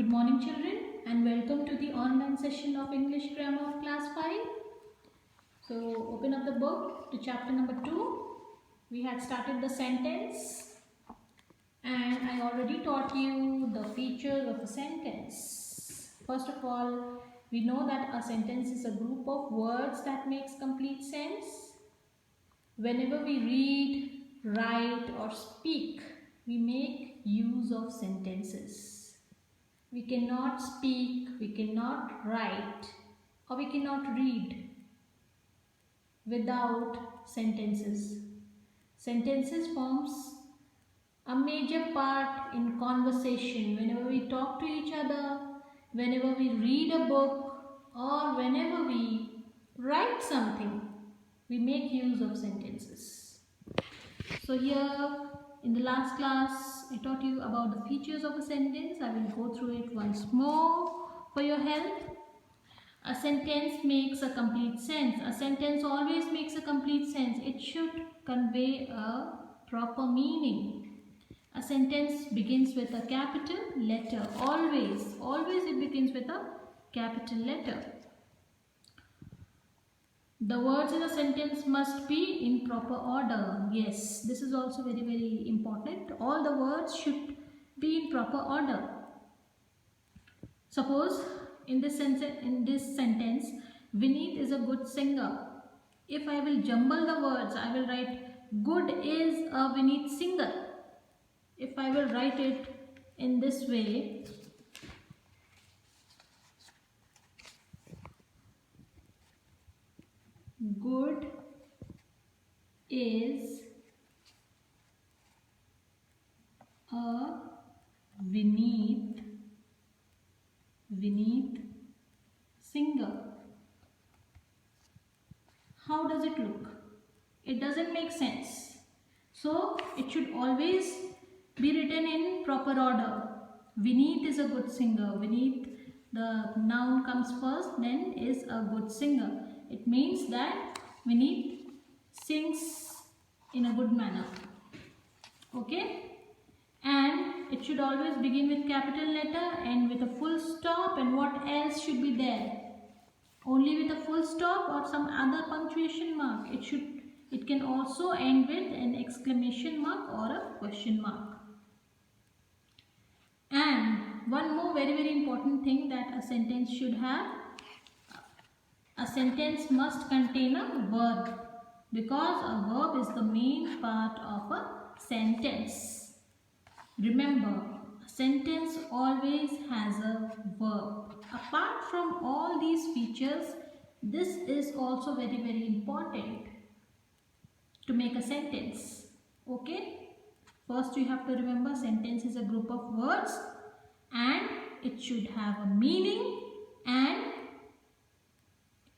Good morning children and welcome to the online session of English Grammar of Class 5. So open up the book to chapter number 2. We had started the sentence and I already taught you the features of a sentence. First of all, we know that a sentence is a group of words that makes complete sense. Whenever we read, write or speak, we make use of sentences. We cannot speak, we cannot write or we cannot read without sentences. Sentences forms a major part in conversation. Whenever we talk to each other, whenever we read a book or whenever we write something, we make use of sentences. So here in the last class, I taught you about the features of a sentence. I will go through it once more for your help. A sentence makes a complete sense. A sentence always makes a complete sense. It should convey a proper meaning. A sentence begins with a capital letter. Always it begins with a capital letter. The words in a sentence must be in proper order. Yes, this is also very important. All the words should be in proper order. Suppose in this sentence, Vineet is a good singer. If I will jumble the words, I will write good is a Vineet singer. If I will write it in this way, good is a Vineet singer. How does it look? It doesn't make sense. So it should always be written in proper order. Vineet is a good singer. Vineet, the noun comes first, then is a good singer. It means that Vineet sings in a good manner. Okay? And it should always begin with capital letter and with a full stop, and what else should be there? Only with a full stop or some other punctuation mark. It can also end with an exclamation mark or a question mark. And one more very important thing that a sentence should have. A sentence must contain a verb, because a verb is the main part of a sentence. Remember, a sentence always has a verb. Apart from all these features, this is also very important to make a sentence. Okay? First you have to remember, sentence is a group of words and it should have a meaning, and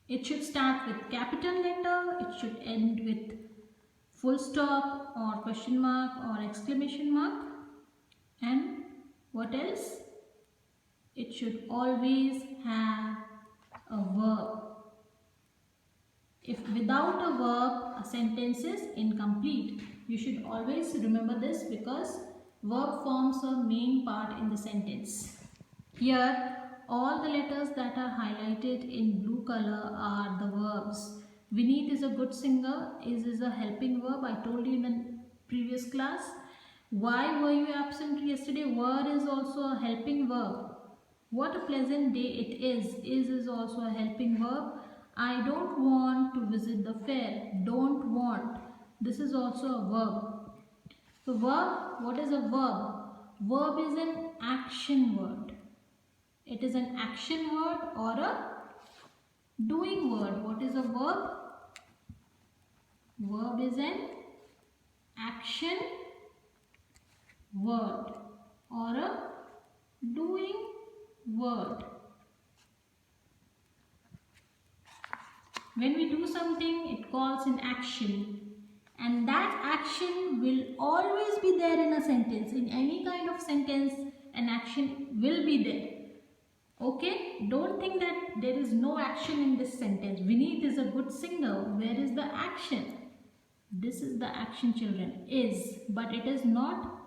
it should start with capital letter, it should end with full stop or question mark or exclamation mark, and what else? It should always have a verb. If without a verb, a sentence is incomplete. You should always remember this, because verb forms a main part in the sentence. Here, all the letters that are highlighted in blue color are the verbs. Vineet is a good singer. Is a helping verb. I told you in the previous class. Why were you absent yesterday? Were is also a helping verb. What a pleasant day it is. Is also a helping verb. I don't want to visit the fair. Don't want. This is also a verb. So verb, what is a verb? Verb is an action word. It is an action word or a doing word. What is a verb? Verb is an action word or a doing word. When we do something, it calls an action, and that action will always be there in a sentence. In any kind of sentence, an action will be there. Okay? Don't think that there is no action in this sentence. Vineet is a good singer. Where is the action? This is the action, children. Is, but it is not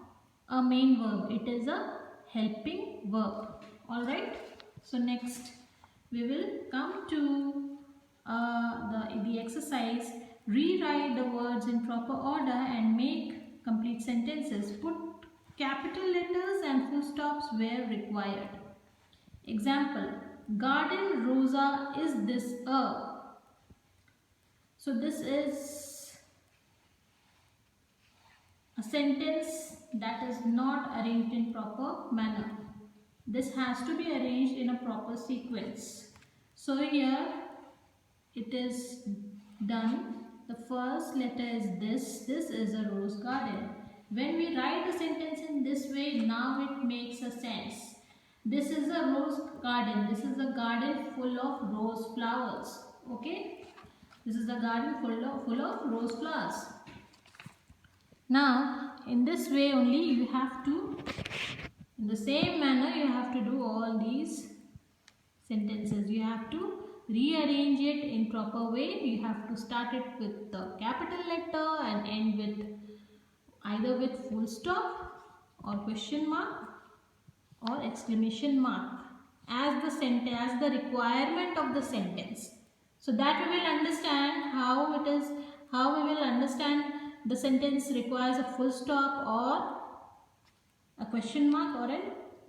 a main verb. It is a helping verb. Alright. So next we will come to the exercise. Rewrite the words in proper order and make complete sentences. Put capital letters and full stops where required. Example, garden rosa is this a. So this is a sentence that is not arranged in proper manner. This has to be arranged in a proper sequence. So here it is done. The first letter is this. This is a rose garden. When we write the sentence in this way, now it makes a sense. This is a rose garden. This is a garden full of rose flowers. Okay? This is a garden full of rose flowers. Now, in this way only you have to, in the same manner you have to do all these sentences. You have to rearrange it in proper way. You have to start it with the capital letter and end with either with full stop or question mark or exclamation mark as the requirement of the sentence. So that we will understand how we will understand the sentence requires a full stop or a question mark or an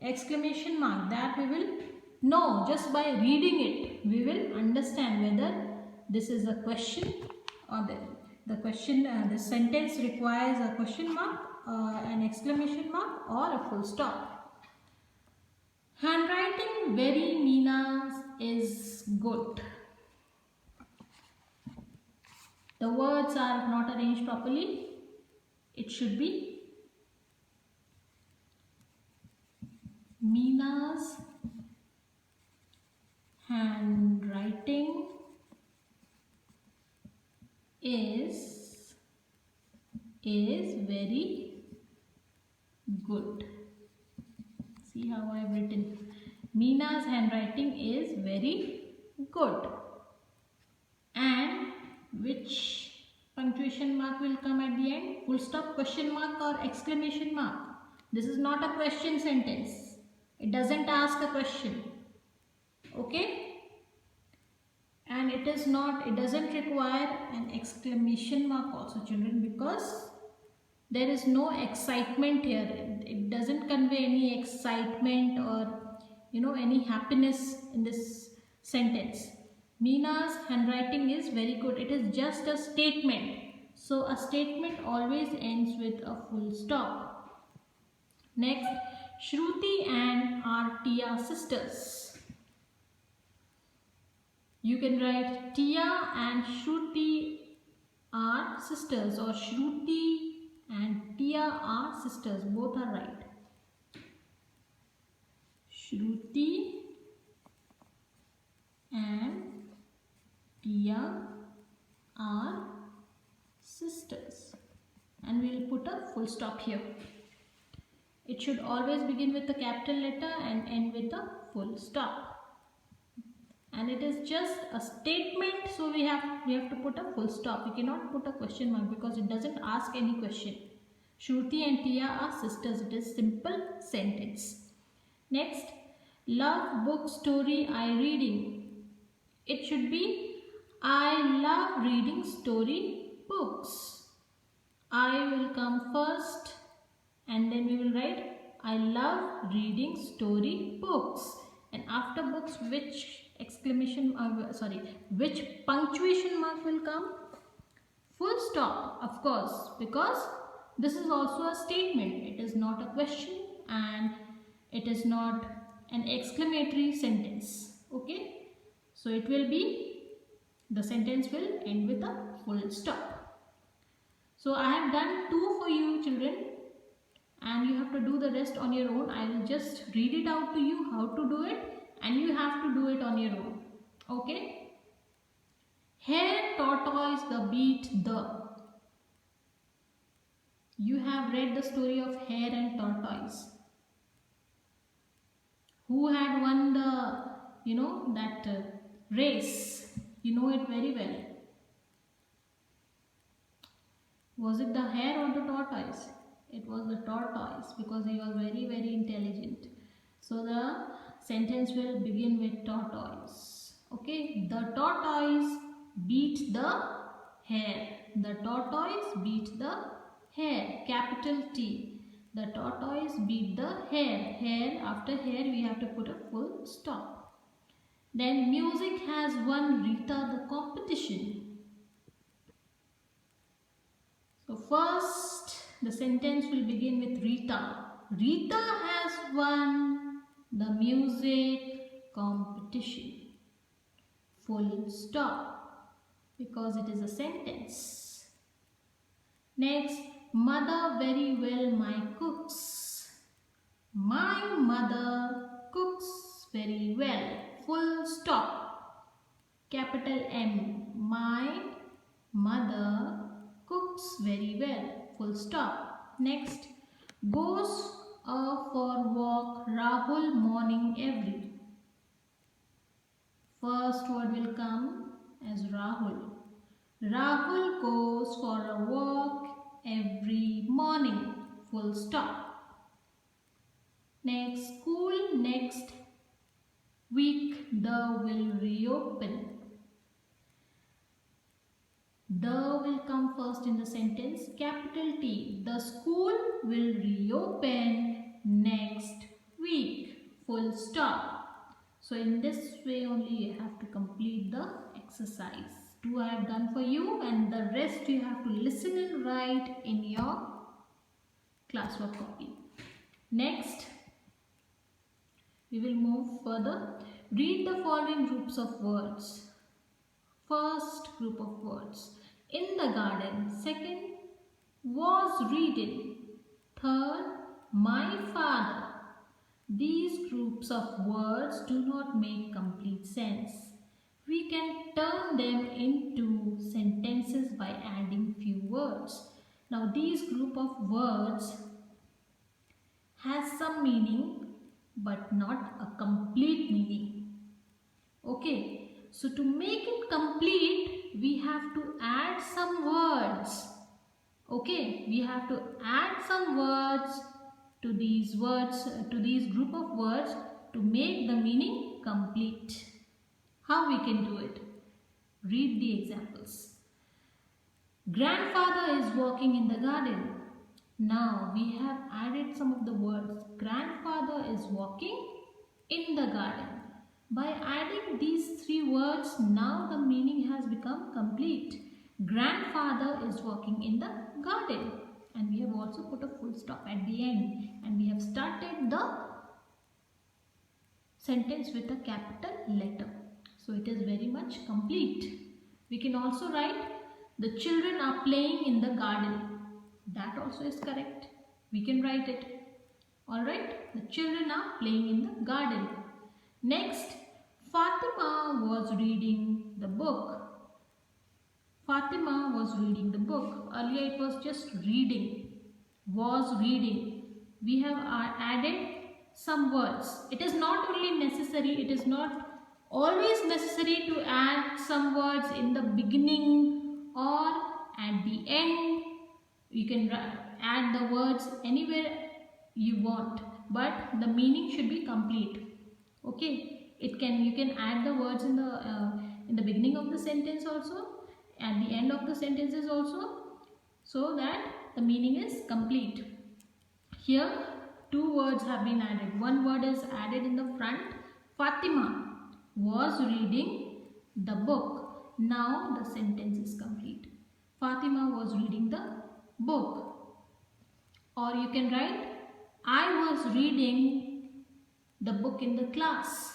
exclamation mark. That we will know just by reading it. We will understand whether this is a question or the sentence requires a question mark, an exclamation mark or a full stop. Handwriting very Meena's is good. The words are not arranged properly. It should be Meena's handwriting is very good. See how I have written. Meena's handwriting is very good. And which punctuation mark will come at the end? Full stop, question mark or exclamation mark? This is not a question sentence. It doesn't ask a question. Okay? And it doesn't require an exclamation mark also, children, because there is no excitement here. It doesn't convey any excitement or any happiness in this sentence. Meena's handwriting is very good. It is just a statement. So a statement always ends with a full stop. Next, Shruti and are Tia sisters. You can write Tia and Shruti are sisters, or Shruti and Tia are sisters. Both are right. Shruti and Tia are sisters. And we will put a full stop here. It should always begin with a capital letter and end with a full stop. And it is just a statement, so we have to put a full stop. We cannot put a question mark because it doesn't ask any question. Shruti and Tia are sisters. It is simple sentence. Next, love book story I reading. It should be I love reading story books. I will come first and then we will write I love reading story books. And after books, which which punctuation mark will come? Full stop, of course, because this is also a statement. It is not a question and it is not an exclamatory sentence. Okay, so it will be, the sentence will end with a full stop. So I have done 2 for you, children, and you have to do the rest on your own. I will just read it out to you how to do it, and you have to do it on your own. Okay? Hare, tortoise, the beat, the. You have read the story of hare and tortoise. Who had won the, that race? You know it very well. Was it the hare or the tortoise? It was the tortoise because he was very, very intelligent. So the sentence will begin with tortoise. Okay, the tortoise beat the hare. The tortoise beat the hare. Capital T. The tortoise beat the hare. Hare, after hare we have to put a full stop. Then music has won Rita the competition. So first the sentence will begin with Rita. Rita has won the music competition. Full stop, because it is a sentence. Next, mother very well my cooks. My mother cooks very well. Full stop. Capital M. My mother cooks very well. Full stop. Next, goes for walk Rahul morning every. First word will come as Rahul. Rahul goes for a walk every morning. Full stop. Next, school next week the will reopen. The will come first in the sentence. Capital T. The school will reopen next week. Full stop. So in this way only you have to complete the exercise. 2 I have done for you, and the rest you have to listen and write in your classwork copy. Next, we will move further. Read the following groups of words. First group of words. In the garden. Second, was reading. Third, my father. These groups of words do not make complete sense. We can turn them into sentences by adding few words. Now these group of words has some meaning but not a complete meaning. Okay, so to make it complete we have to add some words. Okay, we have to add some words to these group of words to make the meaning complete. How we can do it? Read the examples. Grandfather is walking in the garden. Now we have added some of the words. Grandfather is walking in the garden. By adding these 3 words, now the meaning has become complete. Grandfather is walking in the garden. And we have also put a full stop at the end. And we have started the sentence with a capital letter. So it is very much complete. We can also write, the children are playing in the garden. That also is correct. We can write it. Alright, the children are playing in the garden. Next, Fatima was reading the book. Fatima was reading the book. Earlier it was just reading. Was reading. We have added some words. It is not only necessary, it is not always necessary to add some words in the beginning or at the end. You can add the words anywhere you want, but the meaning should be complete. Okay, you can add the words in the beginning of the sentence also, at the end of the sentences also, so that the meaning is complete. Here 2 words have been added. One word is added in the front. Fatima was reading the book. Now the sentence is complete. Fatima was reading the book. Or you can write, I was reading the book in the class.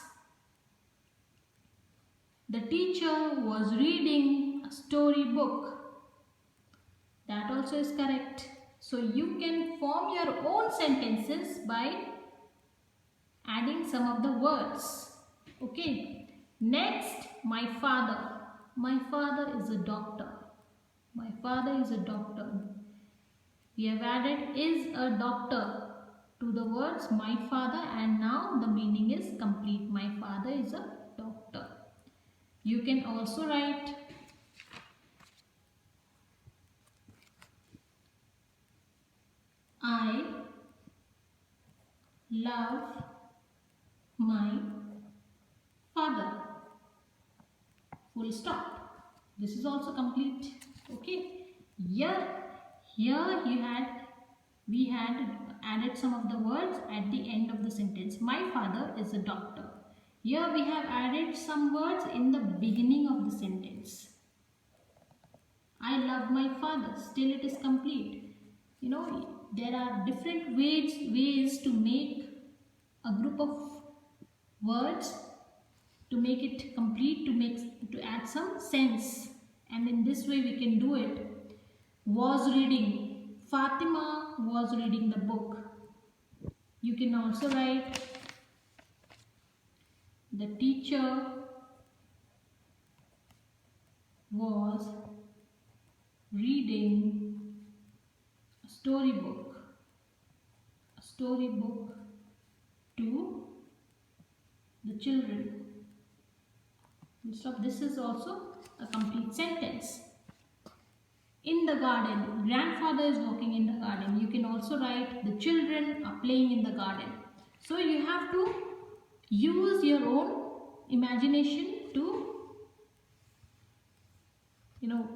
The teacher was reading a story book. That also is correct. So you can form your own sentences by adding some of the words. Okay. Next, my father. My father is a doctor. My father is a doctor. We have added is a doctor to the words my father, and now the meaning is complete. My father is a doctor. You can also write, I love my father. Full stop. This is also complete. Okay. Here we had added some of the words at the end of the sentence. My father is a doctor. Here we have added some words in the beginning of the sentence. I love my father. Still it is complete. You know, there are different ways to make a group of words, to make it complete, to add some sense, and in this way we can do it. Was reading. Fatima was reading the book. You can also write the teacher was reading a storybook to the children. This is also a complete sentence. In the garden, grandfather is walking in the garden. You can also write the children are playing in the garden. So you have to use your own imagination to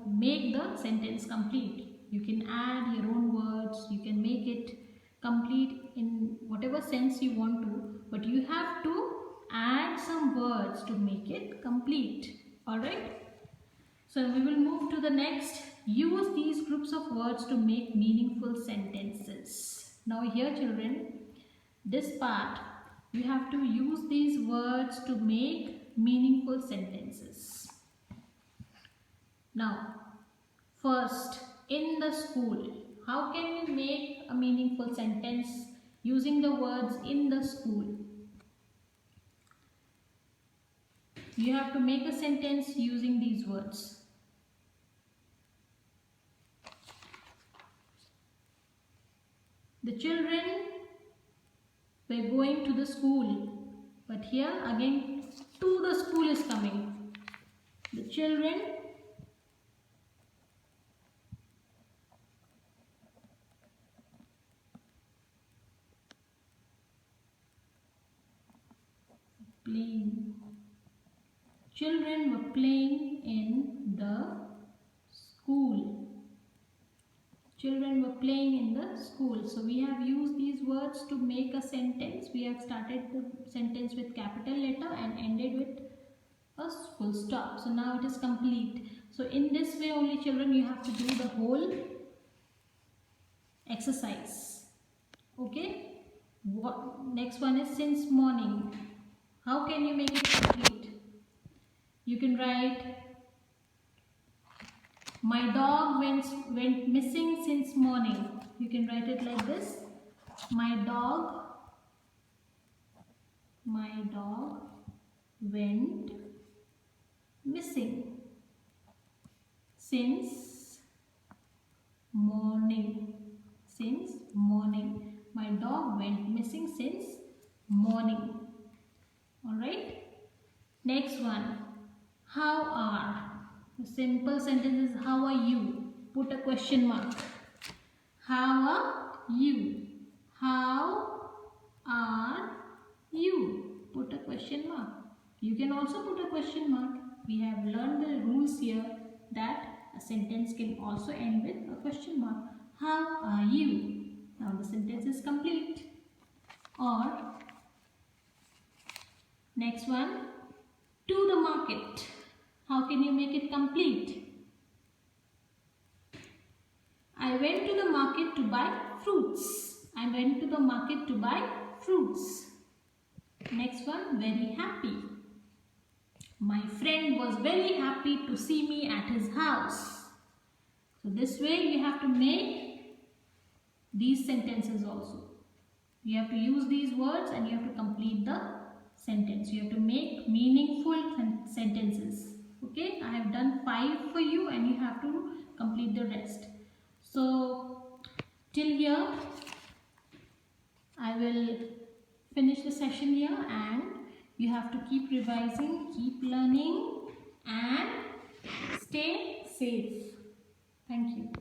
make the sentence complete. You can add your own words, you can make it complete in whatever sense you want to, but you have to add some words to make it complete. Alright? So we will move to the next. Use these groups of words to make meaningful sentences. Now here children, this part, you have to use these words to make meaningful sentences. Now, first, in the school. How can we make a meaningful sentence using the words in the school? You have to make a sentence using these words. The children were going to the school, but here again to the school is coming. The children playing. Children were playing in the school. Children were playing in the school. So we have used these words to make a sentence. We have started the sentence with capital letter and ended with a full stop. So now it is complete. So in this way only children, you have to do the whole exercise. Okay. Next one is since morning. How can you make it complete? You can write, my dog went missing since morning. You can write it like this. My dog went missing since morning. Since morning. My dog went missing since morning. Alright. Next one. How are. The simple sentence is how are you? Put a question mark. How are you? How are you? Put a question mark. You can also put a question mark. We have learned the rules here that a sentence can also end with a question mark. How are you? Now the sentence is complete. Or next one, to the market. How can you make it complete? I went to the market to buy fruits. I went to the market to buy fruits. Next one, very happy. My friend was very happy to see me at his house. So this way you have to make these sentences also. You have to use these words and you have to complete the sentence. You have to make meaningful sentences. Okay, I have done 5 for you and you have to complete the rest. So till here I will finish the session here, and you have to keep revising, keep learning and stay safe.